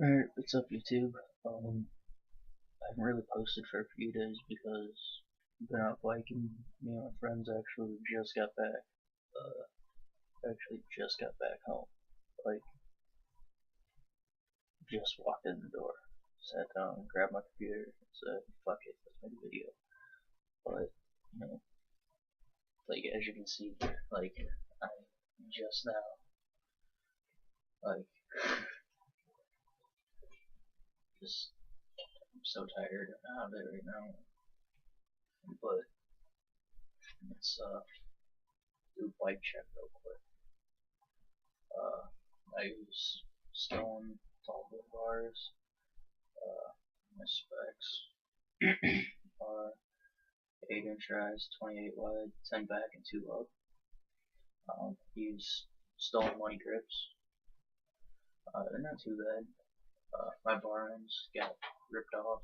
Alright, what's up YouTube? I haven't really posted for a few days because I've been out biking. Me and my friends actually just got back. Actually just got back home. Like, just walked in the door. Sat down, grabbed my computer, and said, fuck it, let's make a video. But, you know, like, as you can see, like, I just now, like, just, I'm so tired and out of it right now. But, let's, do a bike check real quick. I use Stone tall built bars. My specs are 8-inch rise, 28 wide, 10 back, and 2 up. Use Stone money grips. They're not too bad. My bar ends got ripped off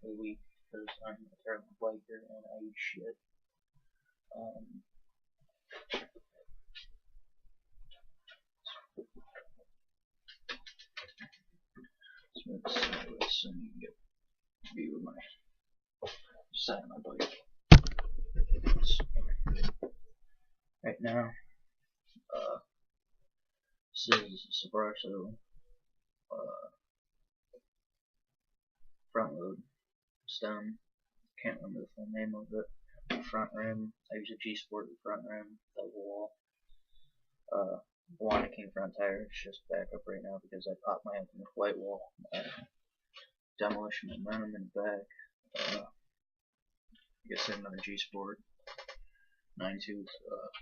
a week because I'm a terrible biker and I eat shit. So let's move this and you can get a view of my side of my bike. Right now, this is a Subaru front load stem. Can't remember the full name of it. Front rim. I use a G Sport front rim, double wall. Blonde King front tire. It's just back up right now because I popped my ultimate white wall. Demolition momentum in the back. I guess I have another G Sport 9-tooth.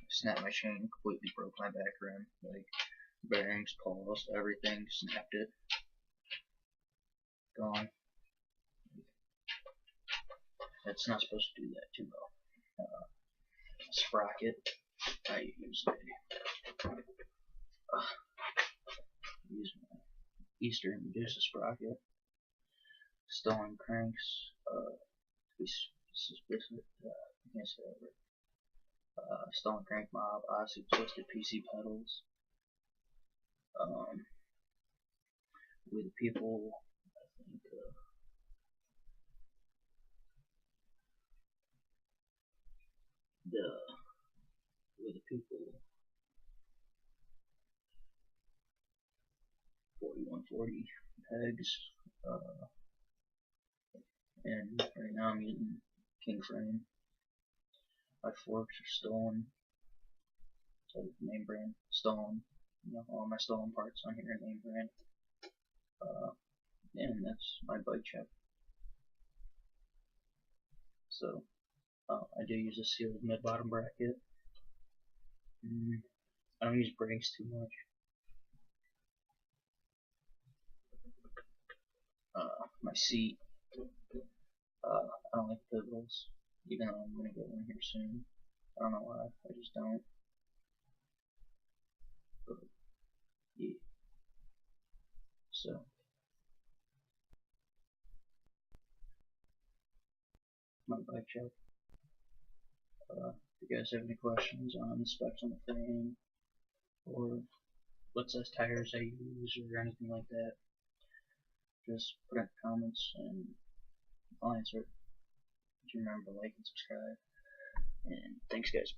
Snapped my chain, completely broke my back rim. Like bearings, pulls, everything, snapped it. Gone. It's not supposed to do that too well. Sprocket. I use my Eastern Medusa sprocket. Stone cranks. Stone crank mob. Aussie twisted PC pedals. With people, I think. With the people 4140 pegs, and right now I'm using King frame. My forks are Stone, so the name brand Stone. You know, all my Stone parts on here are name brand. And that's my bike check. So I do use a sealed mid-bottom bracket. I don't use brakes too much. My seat, I don't like pivotals, even though I'm gonna get one here soon. I don't know why, I just don't. But yeah. So my bike check. If you guys have any questions on the specs on the frame, or what size tires I use, or anything like that, just put it in the comments and I'll answer it. Remember to like and subscribe. And thanks guys.